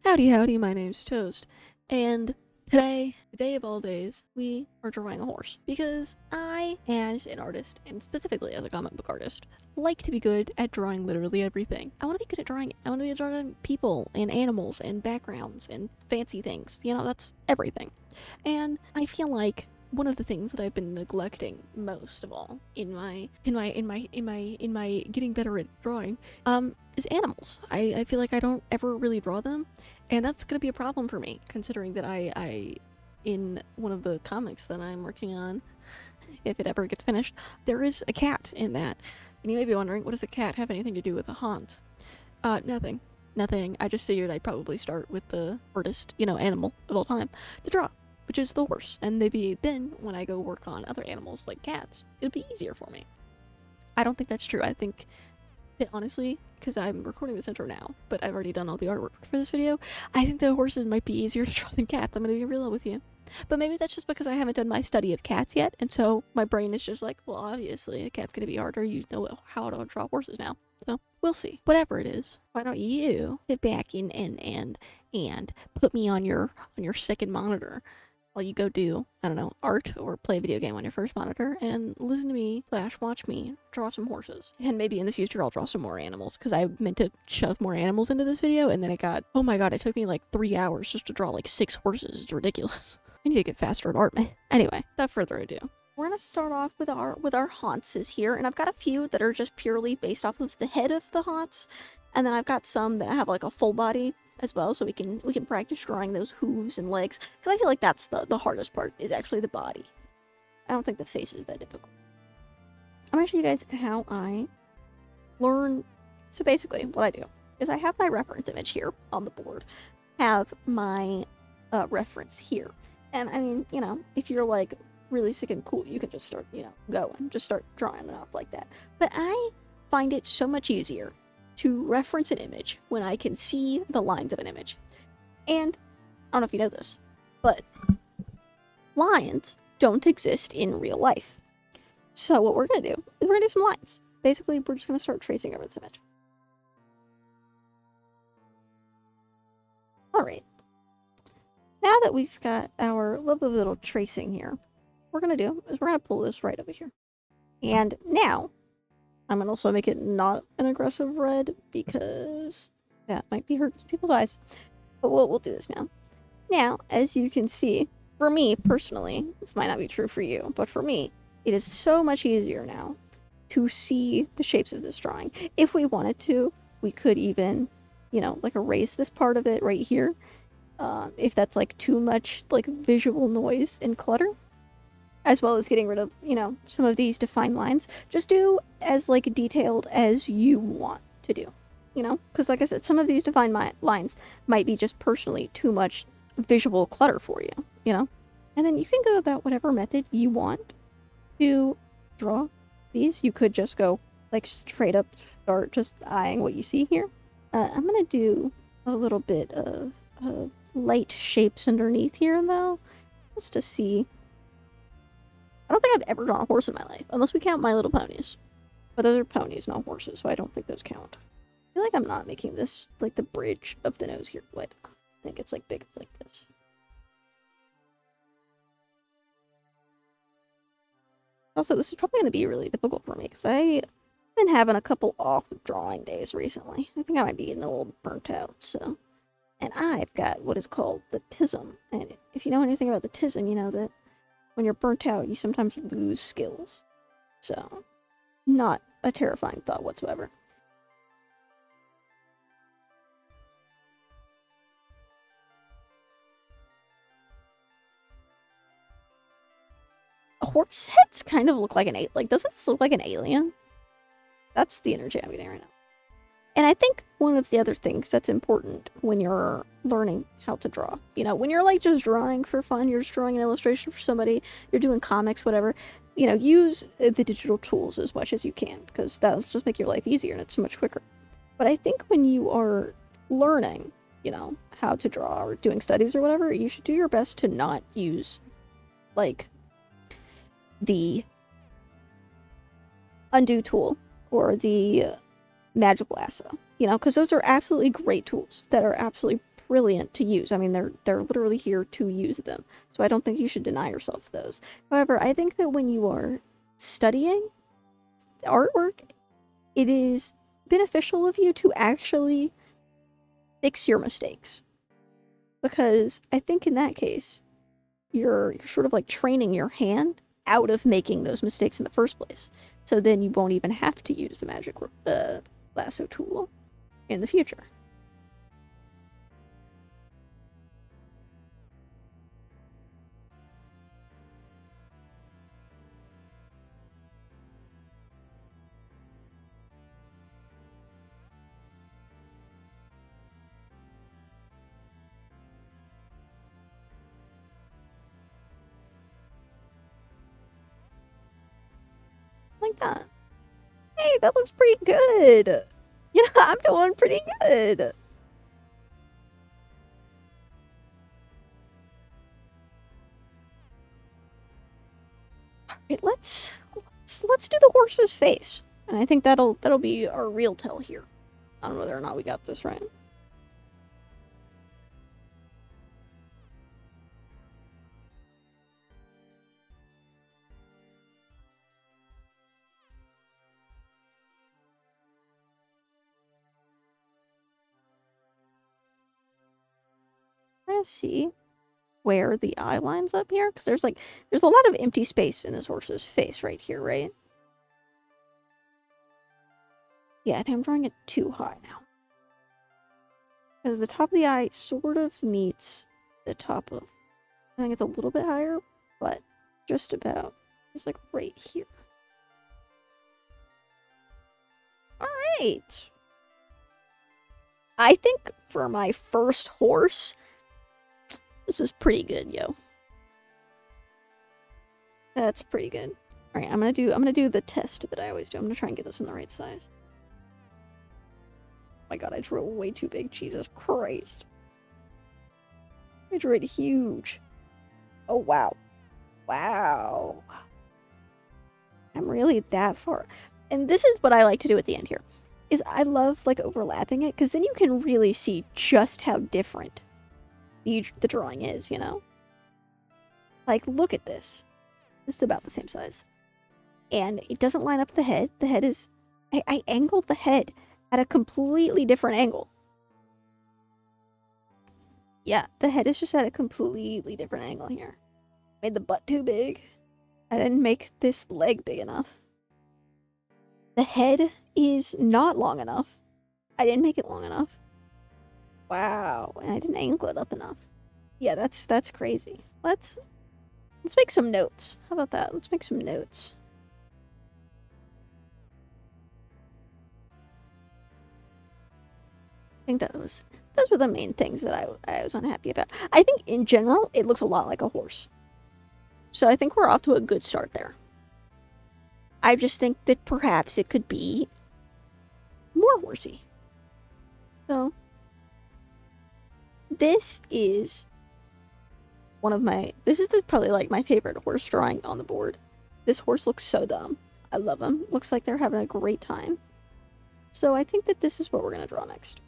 Howdy, howdy, my name's Toast, and today, the day of all days, we are drawing a horse. Because I, as an artist, and specifically as a comic book artist, like to be good at drawing literally everything. I want to be good at drawing it. I want to be good at drawing people, and animals, and backgrounds, and fancy things. You know, that's everything. And I feel like one of the things that I've been neglecting most of all in my getting better at drawing is animals. I feel like I don't ever really draw them, and that's gonna be a problem for me considering that I in one of the comics that I'm working on, if it ever gets finished, there is a cat in that. And you may be wondering, what does a cat have anything to do with a haunt? Nothing. I just figured I'd probably start with the hardest, animal of all time to draw, which is the horse. And maybe then, when I go work on other animals like cats, it'll be easier for me. I don't think that's true. I think that honestly, because I'm recording this intro now, but I've already done all the artwork for this video, I think the horses might be easier to draw than cats. I'm gonna be real with you. But maybe that's just because I haven't done my study of cats yet, and so my brain is just like, well, obviously, a cat's gonna be harder. You know how to draw horses now. So, we'll see. Whatever it is, why don't you sit back and put me on your second monitor while you go do, I don't know, art or play a video game on your first monitor and listen to me / watch me draw some horses. And maybe in the future I'll draw some more animals, because I meant to shove more animals into this video, and then oh my god, it took me like 3 hours just to draw like 6 horses. It's ridiculous. I need to get faster at art, man. Anyway, without further ado, we're gonna start off with our haunts here, and I've got a few that are just purely based off of the head of the haunts, and then I've got some that have like a full body as well, so we can practice drawing those hooves and legs, because I feel like that's the hardest part, is actually the body. I don't think the face is that difficult. I'm gonna show you guys how I learn. So basically, what I do is I have my reference image here on the board, have my reference here, and I mean, if you're like really sick and cool, you can just start, going, just start drawing it up like that. But I find it so much easier to reference an image when I can see the lines of an image. And I don't know if you know this, but lines don't exist in real life. So what we're gonna do is we're gonna do some lines. Basically, we're just gonna start tracing over this image. Alright. Now that we've got our lovely little tracing here, what we're gonna do is we're gonna pull this right over here. And now, I'm gonna also make it not an aggressive red, because that might be hurting people's eyes. But we'll do this now. Now, as you can see, for me personally, this might not be true for you, but for me, it is so much easier now to see the shapes of this drawing. If we wanted to, we could even, like erase this part of it right here, if that's like too much like visual noise and clutter, as well as getting rid of, some of these defined lines. Just do as like detailed as you want to do, because like I said, some of these defined lines might be just personally too much visual clutter for you, and then you can go about whatever method you want to draw these. You could just go like straight up, start just eyeing what you see here. I'm gonna do a little bit of light shapes underneath here though, just to see. I don't think I've ever drawn a horse in my life, unless we count My Little Ponies. But those are ponies, not horses, so I don't think those count. I feel like I'm not making this, like, the bridge of the nose here. Wait, I think it's, like, big like this. Also, this is probably going to be really difficult for me, because I've been having a couple off drawing days recently. I think I might be getting a little burnt out, so. And I've got what is called the tism. And if you know anything about the tism, you know that when you're burnt out, you sometimes lose skills. So, not a terrifying thought whatsoever. Horse heads kind of look like doesn't this look like an alien? That's the energy I'm getting right now. And I think one of the other things that's important when you're learning how to draw, when you're like just drawing for fun, you're just drawing an illustration for somebody, you're doing comics, whatever, use the digital tools as much as you can, because that'll just make your life easier and it's so much quicker. But I think when you are learning, how to draw or doing studies or whatever, you should do your best to not use like the undo tool or the magical lasso, because those are absolutely great tools that are absolutely brilliant to use. I mean, they're literally here to use them. So I don't think you should deny yourself those. However, I think that when you are studying artwork, it is beneficial of you to actually fix your mistakes. Because I think in that case, you're sort of like training your hand out of making those mistakes in the first place. So then you won't even have to use the magic lasso tool in the future. Like that. Hey, that looks pretty good. You know, I'm doing pretty good. Alright, let's do the horse's face. And I think that'll be our real tell here. I don't know whether or not we got this right. I see where the eye lines up here, because there's a lot of empty space in this horse's face right here, right? Yeah, I think I'm drawing it too high now. Because the top of the eye sort of meets the top of... I think it's a little bit higher, but just about. It's like right here. Alright! I think for my first horse, this is pretty good, yo. That's pretty good. Alright, I'm gonna do the test that I always do. I'm gonna try and get this in the right size. Oh my god, I drew it way too big. Jesus Christ. I drew it huge. Oh, wow. Wow. I'm really that far. And this is what I like to do at the end here. Is I love, like, overlapping it, because then you can really see just how different the drawing is, you know? Like, look at this. This is about the same size. And it doesn't line up the head. The head is... I angled the head at a completely different angle. Yeah, the head is just at a completely different angle here. Made the butt too big. I didn't make this leg big enough. The head is not long enough. I didn't make it long enough. Wow, and I didn't angle it up enough. Yeah, that's crazy. Let's make some notes. How about that? Let's make some notes. I think those were the main things that I was unhappy about. I think in general it looks a lot like a horse. So I think we're off to a good start there. I just think that perhaps it could be more horsey. So this is probably like my favorite horse drawing on the board. This horse looks so dumb. I love him. Looks like they're having a great time. So I think that this is what we're gonna draw next.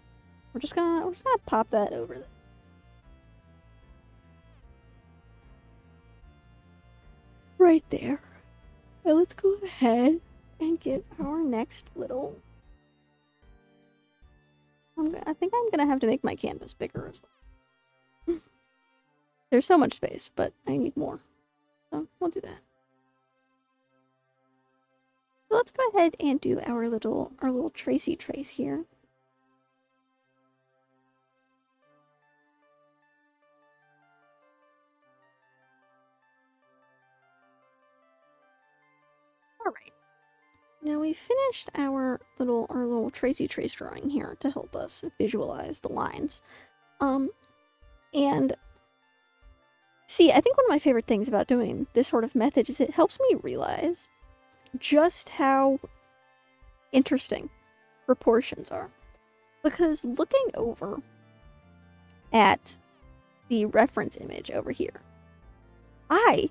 We're just gonna pop that over there. Right there. Now let's go ahead and get our next little... I think I'm gonna have to make my canvas bigger as well. There's so much space, but I need more. So we'll do that. So let's go ahead and do our little tracey trace here. Alright. Now we finished our little tracey trace drawing here to help us visualize the lines. And see, I think one of my favorite things about doing this sort of method is it helps me realize just how interesting proportions are. Because looking over at the reference image over here, I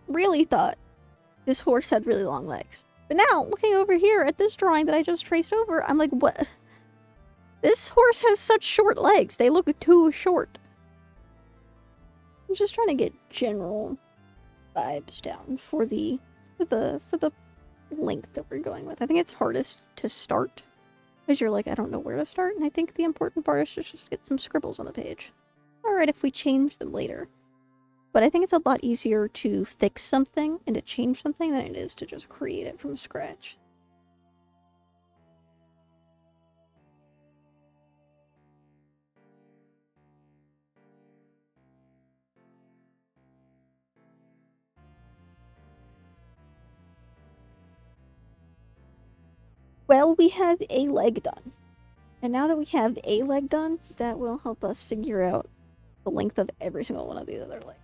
really thought this horse had really long legs. But now, looking over here at this drawing that I just traced over, I'm like, what? This horse has such short legs. They look too short. I'm just trying to get general vibes down for the length that we're going with. I think it's hardest to start because you're like, I don't know where to start, and I think the important part is to just get some scribbles on the page. Alright, if we change them later. But I think it's a lot easier to fix something and to change something than it is to just create it from scratch. Well, we have a leg done. And now that we have a leg done, that will help us figure out the length of every single one of these other legs.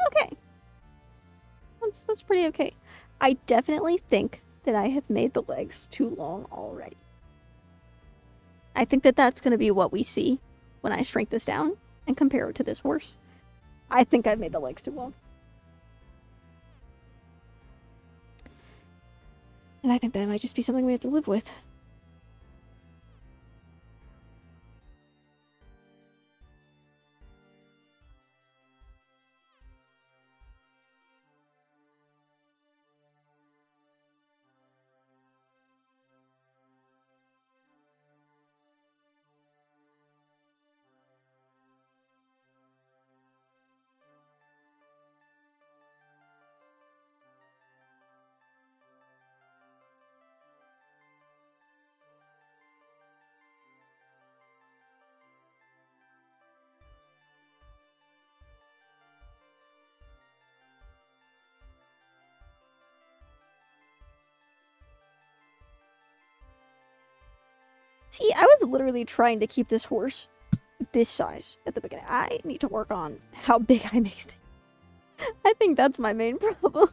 Okay. That's pretty okay. I definitely think that I have made the legs too long already. I think that that's going to be what we see when I shrink this down and compare it to this horse. I think I've made the legs too long. And I think that might just be something we have to live with. See, I was literally trying to keep this horse this size at the beginning. I need to work on how big I make things. I think that's my main problem.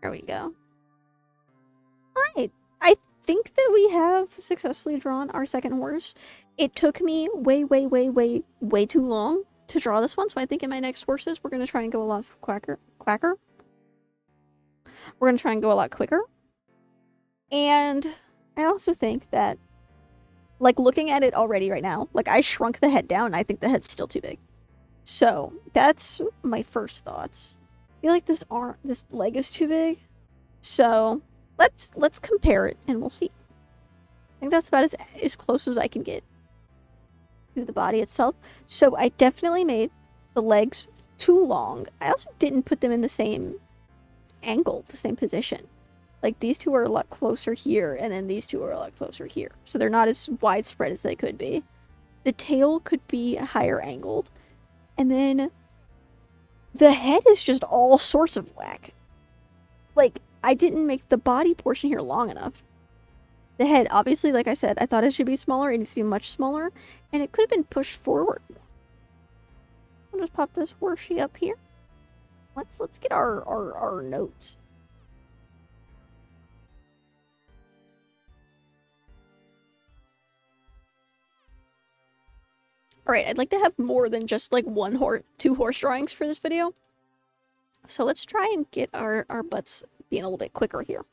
There we go. Alright, I think that we have successfully drawn our second horse. It took me way too long to draw this one, so I think in my next horses we're going to try and go a lot quicker. We're going to try and go a lot quicker. And I also think that, like, looking at it already right now, like, I shrunk the head down, and I think the head's still too big. So, that's my first thoughts. I feel like this leg is too big. So, let's compare it, and we'll see. I think that's about as close as I can get to the body itself. So, I definitely made the legs too long. I also didn't put them in the same angle, the same position. Like, these two are a lot closer here, and then these two are a lot closer here. So they're not as widespread as they could be. The tail could be higher angled. And then the head is just all sorts of whack. Like, I didn't make the body portion here long enough. The head, obviously, like I said, I thought it should be smaller. It needs to be much smaller. And it could have been pushed forward. I'll just pop this horsey up here. Let's get our notes. Alright, I'd like to have more than just like two horse drawings for this video. So let's try and get our butts being a little bit quicker here.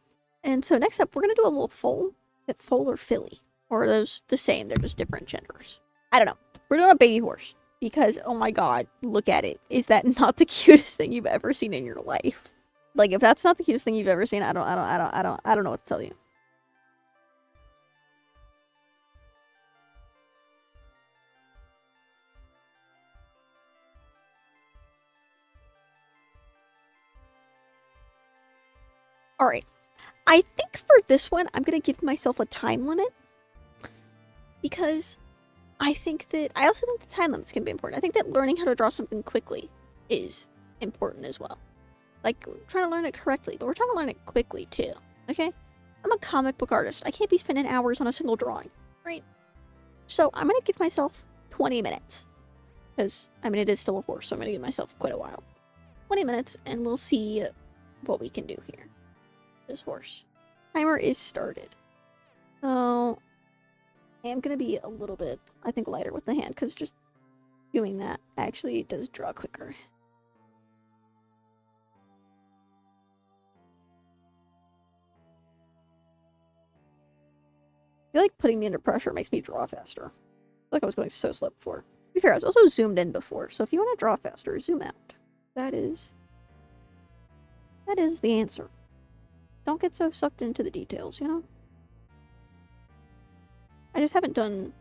And so next up, we're going to do a little foal. Is it foal or filly? Or are those the same? They're just different genders. I don't know. We're doing a baby horse. Because, oh my god, look at it. Is that not the cutest thing you've ever seen in your life? Like, if that's not the cutest thing you've ever seen, I don't know what to tell you. Alright. I think for this one, I'm going to give myself a time limit. because I also think the time limits can be important. I think that learning how to draw something quickly is important as well. Like, we're trying to learn it correctly, but we're trying to learn it quickly too, okay? I'm a comic book artist. I can't be spending hours on a single drawing, right? So I'm gonna give myself 20 minutes. Because, I mean, it is still a horse, so I'm gonna give myself quite a while. 20 minutes, and we'll see what we can do here. This horse. Timer is started. So, I am gonna be a little bit, I think, lighter with the hand, because just doing that actually does draw quicker. I feel like putting me under pressure makes me draw faster. I feel like I was going so slow before. To be fair, I was also zoomed in before, so if you want to draw faster, zoom out. That is the answer. Don't get so sucked into the details, you know? I just haven't done...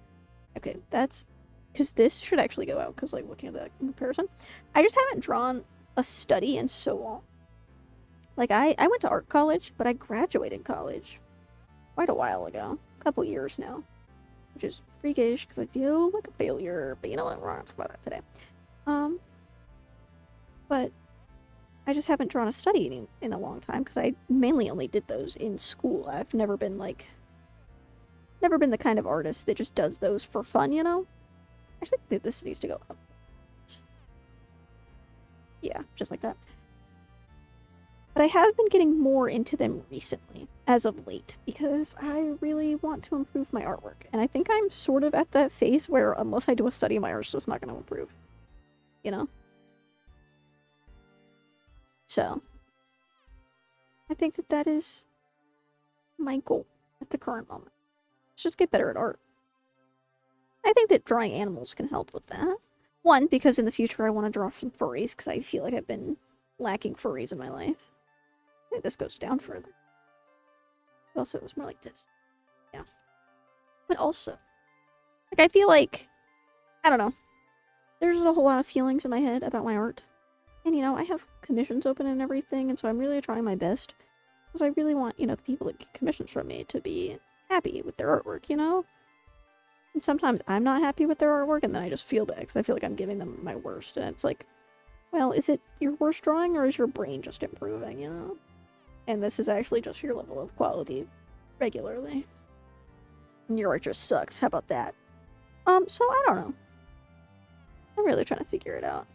Okay, that's... Because this should actually go out, because, like, looking at that comparison. I just haven't drawn a study in so long. Like, I went to art college, but I graduated college quite a while ago. A couple years now. Which is freakish, because I feel like a failure. But you know what? We're not going to talk about that today. But I just haven't drawn a study in a long time, because I mainly only did those in school. I've never been, like... Never been the kind of artist that just does those for fun, you know? I think this needs to go up. Yeah, just like that. But I have been getting more into them recently, as of late, because I really want to improve my artwork. And I think I'm sort of at that phase where unless I do a study, my art's just not going to improve. You know? So, I think that is my goal at the current moment. Let's just get better at art. I think that drawing animals can help with that. One, because in the future I want to draw some furries, because I feel like I've been lacking furries in my life. I think this goes down further. Also, it was more like this. Yeah. But also, like, I feel like, I don't know, there's a whole lot of feelings in my head about my art. And, you know, I have commissions open and everything, and so I'm really trying my best. Because I really want, you know, the people that get commissions from me to be happy with their artwork, you know? And sometimes I'm not happy with their artwork, and then I just feel bad, because I feel like I'm giving them my worst. And it's like, well, is it your worst drawing, or is your brain just improving, you know? And this is actually just your level of quality regularly. And your art just sucks. How about that? So I don't know. I'm really trying to figure it out.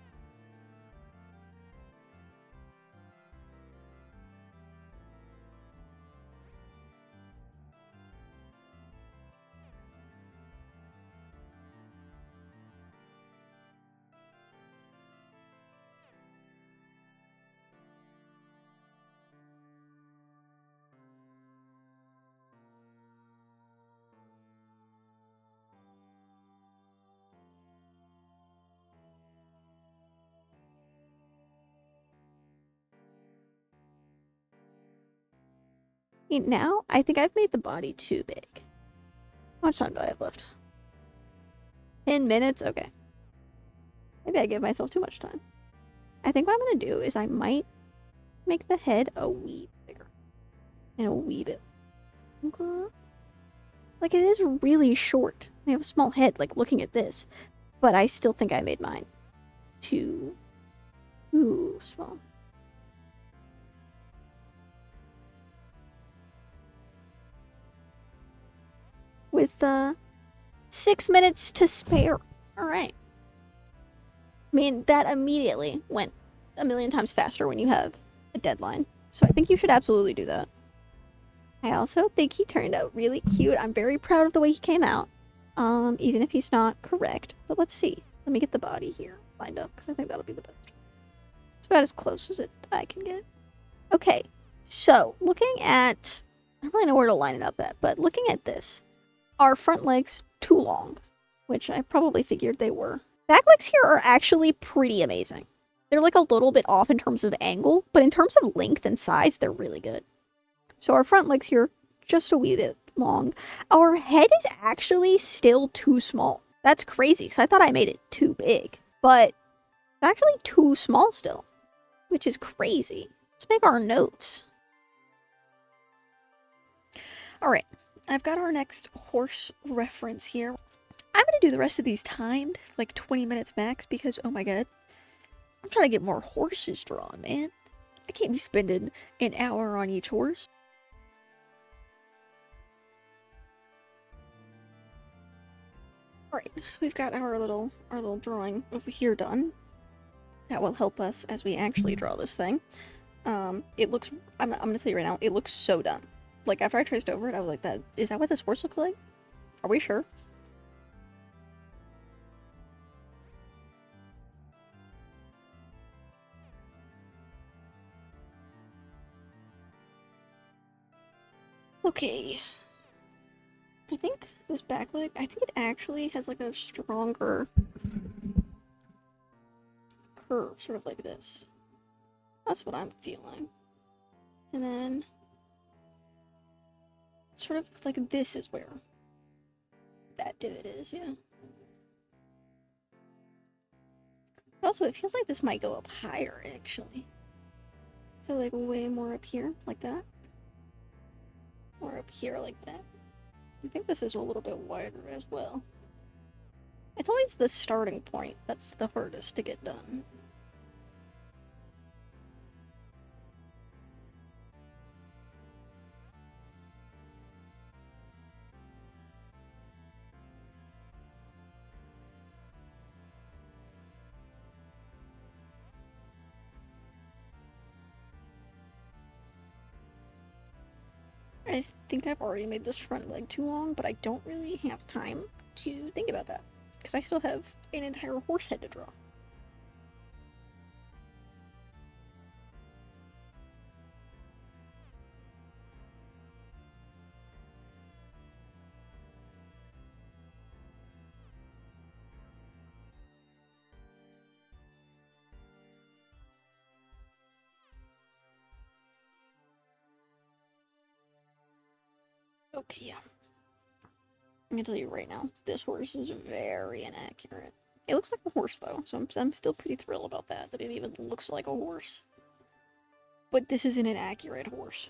Now, I think I've made the body too big. How much time do I have left? 10 minutes? Okay. Maybe I give myself too much time. I think what I'm going to do is I might make the head a wee bigger. And a wee bit longer. Like, it is really short. I have a small head, like, looking at this. But I still think I made mine too small. With 6 minutes to spare. Alright. I mean, that immediately went a million times faster when you have a deadline. So I think you should absolutely do that. I also think he turned out really cute. I'm very proud of the way he came out. Even if he's not correct. But let's see. Let me get the body here lined up, because I think that'll be the best. It's about as close as I can get. Okay, so looking at... I don't really know where to line it up at, but looking at this. Our front legs too long, which I probably figured they were. Back legs here are actually pretty amazing. They're like a little bit off in terms of angle, but in terms of length and size, they're really good. So our front legs here, just a wee bit long. Our head is actually still too small. That's crazy, because I thought I made it too big. But it's actually too small still, which is crazy. Let's make our notes. Alright, I've got our next horse reference here. I'm gonna do the rest of these timed, like 20 minutes max, because oh my god, I'm trying to get more horses drawn, man. I can't be spending an hour on each horse. Alright, we've got our little drawing over here done. That will help us as we actually draw this thing. It looks, I'm gonna tell you right now, it looks so done. Like, after I traced over it, I was like, is that what this horse looks like? Are we sure? Okay. I think this back leg, I think it actually has like a stronger curve, sort of like this. That's what I'm feeling. And then, sort of like this is where that divot is, yeah. But also, it feels like this might go up higher, actually. So, like, way more up here, like that. Or up here, like that. I think this is a little bit wider as well. It's always the starting point that's the hardest to get done. I think I've already made this front leg too long, but I don't really have time to think about that. Because I still have an entire horse head to draw. Okay, yeah. I'm gonna tell you right now, this horse is very inaccurate. It looks like a horse, though, so I'm still pretty thrilled about that, that it even looks like a horse. But this is an inaccurate horse.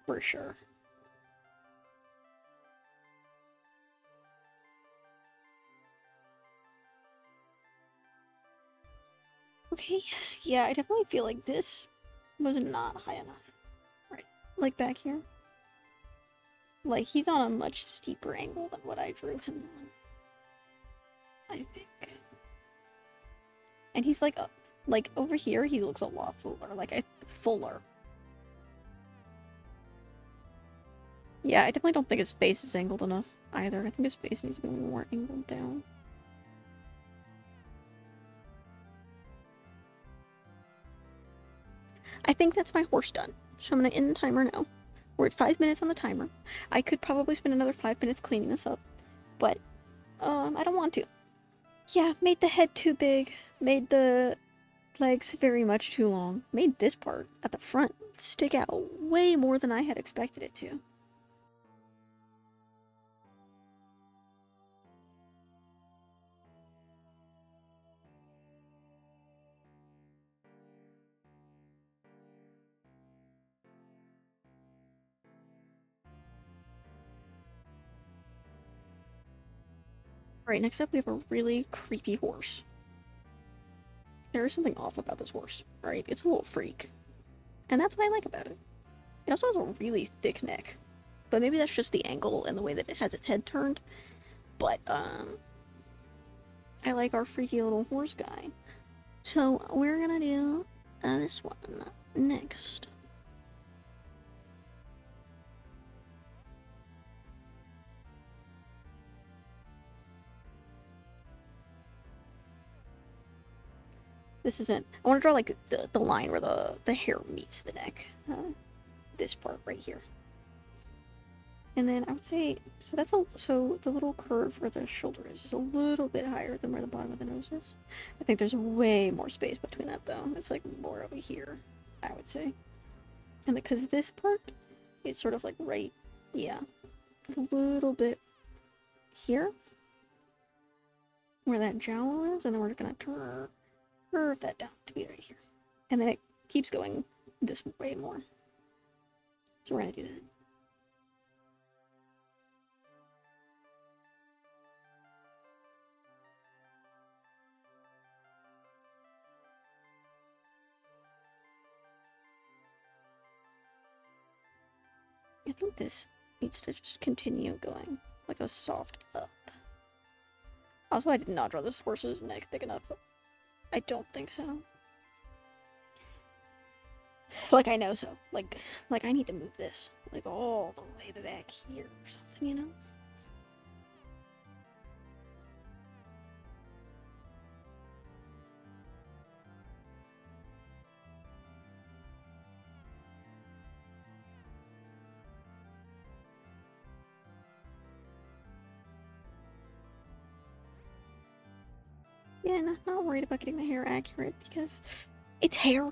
For sure. Okay, yeah, I definitely feel like this was not high enough. Right, like back here. Like, he's on a much steeper angle than what I drew him on, I think. And he's like over here, he looks a lot fuller, fuller. Yeah, I definitely don't think his face is angled enough either. I think his face needs to be more angled down. I think that's my horse done. So I'm gonna end the timer now. We're at 5 minutes on the timer. I could probably spend another 5 minutes cleaning this up, but I don't want to. Yeah, made the head too big, made the legs very much too long, made this part at the front stick out way more than I had expected it to. Alright, next up we have a really creepy horse. There is something off about this horse, alright? It's a little freak. And that's what I like about it. It also has a really thick neck. But maybe that's just the angle and the way that it has its head turned. But, I like our freaky little horse guy. So, we're gonna do this one next. This isn't. I want to draw like the line where the hair meets the neck. This part right here. And then I would say so the little curve where the shoulder is a little bit higher than where the bottom of the nose is. I think there's way more space between that though. It's like more over here, I would say. And because this part is sort of like right, yeah, a little bit here where that jowl is, and then we're gonna curve that down to be right here. And then it keeps going this way more. So we're gonna do that. think this needs to just continue going like a soft up. Also, I did not draw this horse's neck thick enough. I don't think so. Like, I know so. Like I need to move this, like, all the way back here or something, you know? Yeah, not worried about getting the hair accurate because it's hair.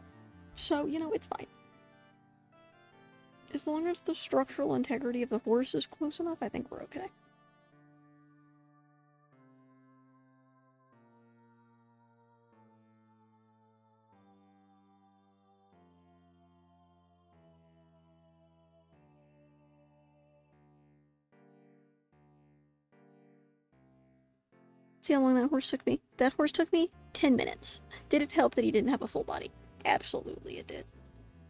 So, you know, it's fine. As long as the structural integrity of the horse is close enough, I think we're okay. See how long that horse took me? That horse took me 10 minutes. Did it help that he didn't have a full body? Absolutely it did.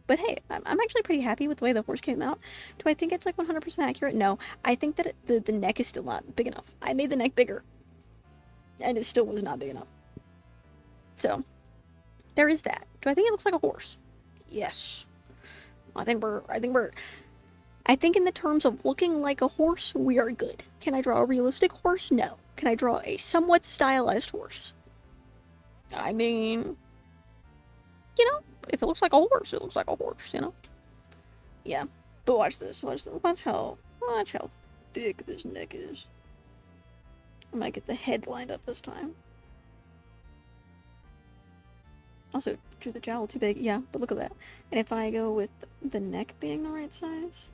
But hey, I'm actually pretty happy with the way the horse came out. Do I think it's like 100% accurate? No. I think that the neck is still not big enough. I made the neck bigger, and it still was not big enough. So, there is that. Do I think it looks like a horse? Yes. I think in the terms of looking like a horse, we are good. Can I draw a realistic horse? No. Can I draw a somewhat stylized horse? I mean, you know, if it looks like a horse, it looks like a horse, you know? Yeah. But watch this. Watch how thick this neck is. I might get the head lined up this time. Also, drew the jowl too big. Yeah, but look at that. And if I go with the neck being the right size,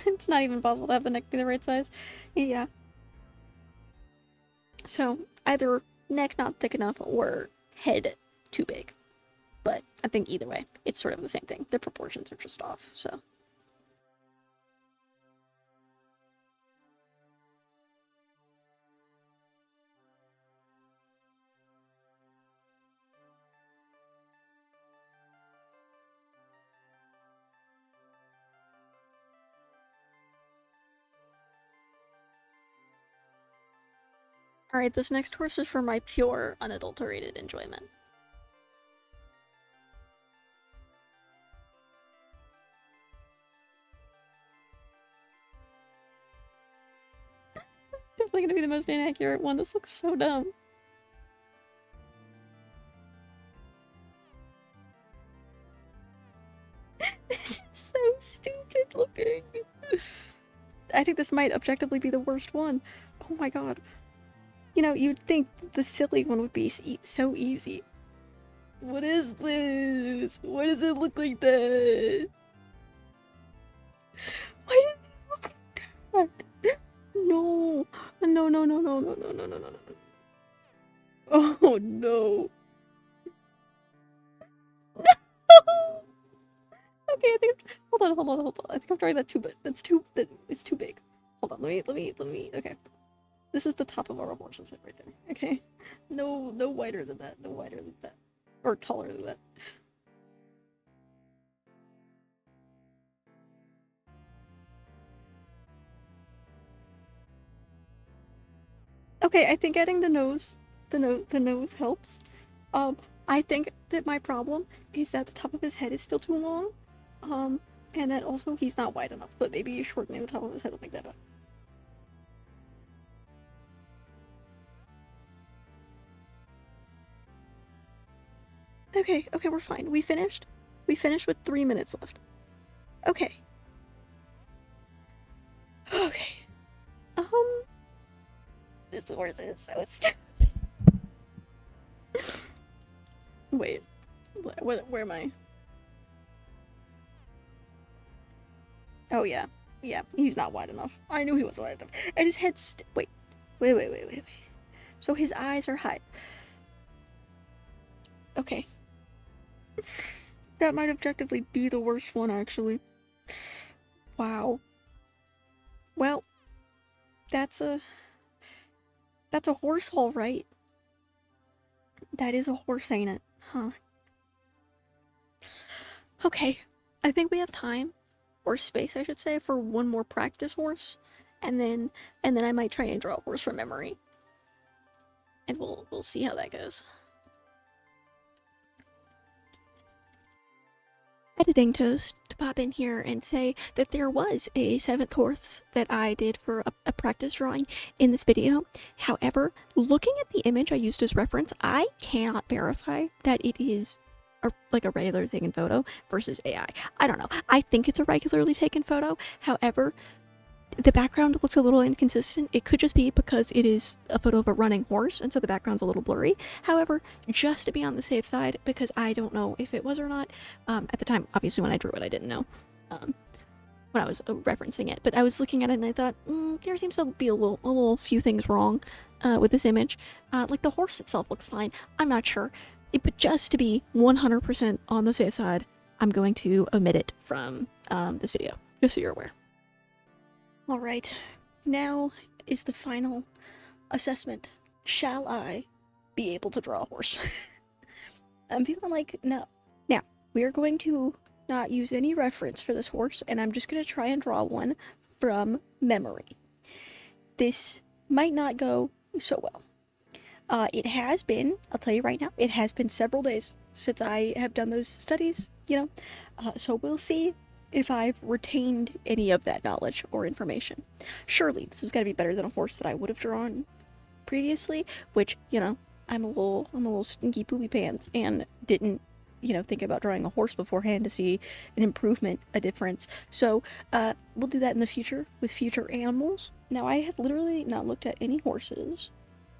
it's not even possible to have the neck be the right size. Yeah. So, either neck not thick enough or head too big. But I think either way, it's sort of the same thing. The proportions are just off, so. Alright, this next horse is for my pure, unadulterated enjoyment. Definitely gonna be the most inaccurate one. This looks so dumb. This is so stupid looking. I think this might objectively be the worst one. Oh my god. You know, you'd think the silly one would be so easy. What is this? Why does it look like that? Why does it look like that? No. No, no, no, no, no, no, no, no, no, no. Oh no. No! Okay, I think hold on. I think I'm drawing that too big. It's too big. Hold on, let me okay. This is the top of our horse's head right there. Okay. No wider than that. No wider than that. Or taller than that. Okay, I think adding the nose helps. I think that my problem is that the top of his head is still too long. And that also he's not wide enough, but maybe shortening the top of his head will make that up. Okay, we're fine. We finished? We finished with 3 minutes left. Okay. Okay. This horse is so stupid. Wait. Where am I? Oh, yeah. Yeah, he's not wide enough. I knew he wasn't wide enough. And his head's... Wait. So his eyes are high. Okay. That might objectively be the worst one, actually. Wow. Well, that's a horse, all right. That is a horse, ain't it? Huh. Okay. I think we have time. or space, I should say, for one more practice horse, and then I might try and draw a horse from memory, and we'll see how that goes. Editing Toast to pop in here and say that there was a 7th horse that I did for a practice drawing in this video. However, looking at the image I used as reference, I cannot verify that it is like a regular taken photo versus AI. I don't know. I think it's a regularly taken photo. However, the background looks a little inconsistent. It could just be because it is a photo of a running horse, and so the background's a little blurry. However, just to be on the safe side, because I don't know if it was or not, at the time, obviously when I drew it, I didn't know, when I was referencing it, but I was looking at it and I thought, there seems to be a little few things wrong, with this image. Like the horse itself looks fine. I'm not sure. But just to be 100% on the safe side, I'm going to omit it from, this video, just so you're aware. Alright, now is the final assessment. Shall I be able to draw a horse? I'm feeling like no. Now, we are going to not use any reference for this horse, and I'm just going to try and draw one from memory. This might not go so well. It has been, I'll tell you right now, it has been several days since I have done those studies, so we'll see if I've retained any of that knowledge or information. Surely this is going to be better than a horse that I would have drawn previously, which, I'm a little stinky poopy pants and didn't, think about drawing a horse beforehand to see an improvement, a difference. So, we'll do that in the future with future animals. Now, I have literally not looked at any horses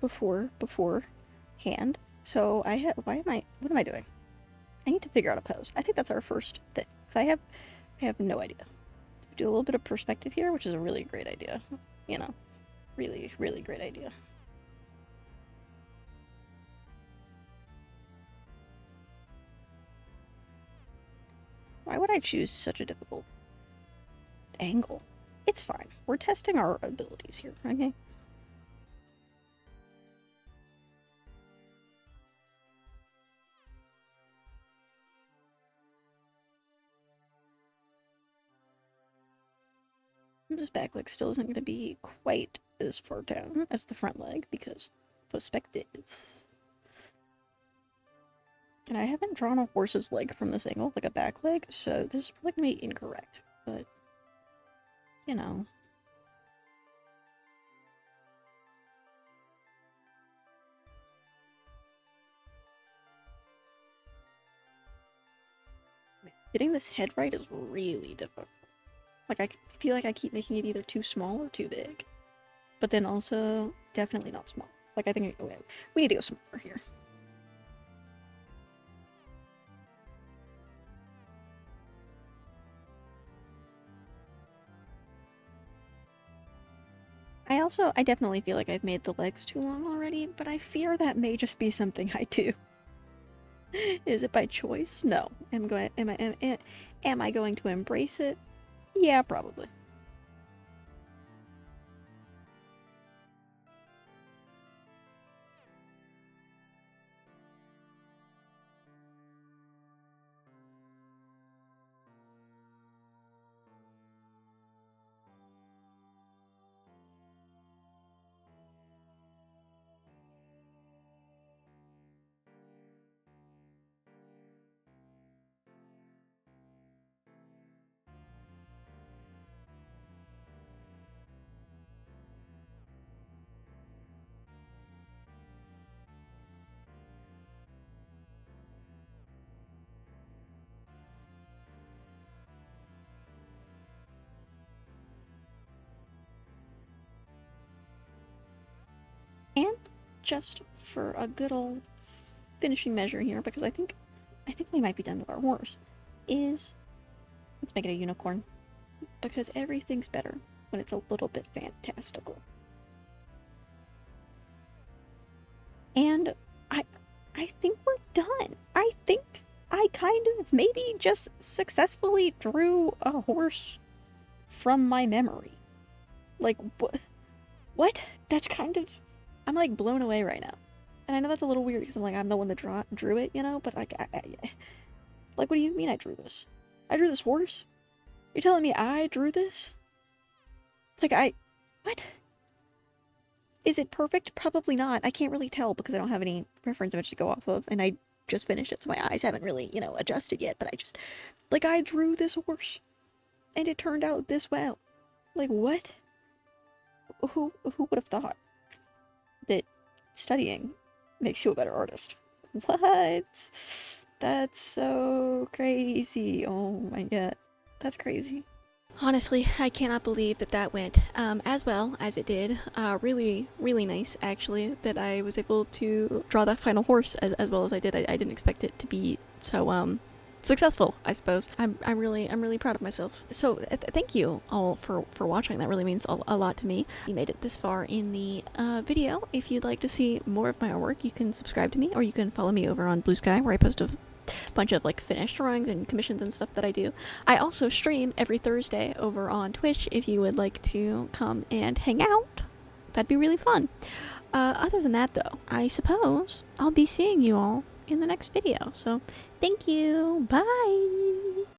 beforehand. So what am I doing? I need to figure out a pose. I think that's our first thing. So I have no idea. Do a little bit of perspective here, which is a really great idea. Really, really great idea. Why would I choose such a difficult angle? It's fine. We're testing our abilities here, okay? This back leg still isn't going to be quite as far down as the front leg because perspective. And I haven't drawn a horse's leg from this angle, like a back leg, so this is probably going to be incorrect, but, Getting this head right is really difficult. Like, I feel like I keep making it either too small or too big. But then also, definitely not small. Like, I think we need to go smaller here. I definitely feel like I've made the legs too long already, but I fear that may just be something I do. Is it by choice? No. Am I going to embrace it? Yeah, probably. And just for a good old finishing measure here, because I think we might be done with our horse, let's make it a unicorn. Because everything's better when it's a little bit fantastical. And I think we're done. I think I kind of maybe just successfully drew a horse from my memory. Like, what? That's kind of... I'm, like, blown away right now. And I know that's a little weird because I'm the one that drew it, but, like, like, what do you mean I drew this? I drew this horse? You're telling me I drew this? Like, what? Is it perfect? Probably not. I can't really tell because I don't have any reference image to go off of, and I just finished it, so my eyes haven't really, adjusted yet, but I drew this horse, and it turned out this well. Like, what? Who would have thought that studying makes you a better artist? What? That's so crazy. Oh my god. That's crazy. Honestly, I cannot believe that went as well as it did. Really, really nice, actually, that I was able to draw that final horse as well as I did. I didn't expect it to be so, successful, I suppose. I'm really proud of myself. So thank you all for watching. That really means a lot to me. You made it this far in the video. If you'd like to see more of my artwork, you can subscribe to me, or you can follow me over on Blue Sky, where I post a bunch of like finished drawings and commissions and stuff that I do. I also stream every Thursday over on Twitch if you would like to come and hang out. That'd be really fun. Other than that though, I suppose I'll be seeing you all in the next video. So thank you. Bye.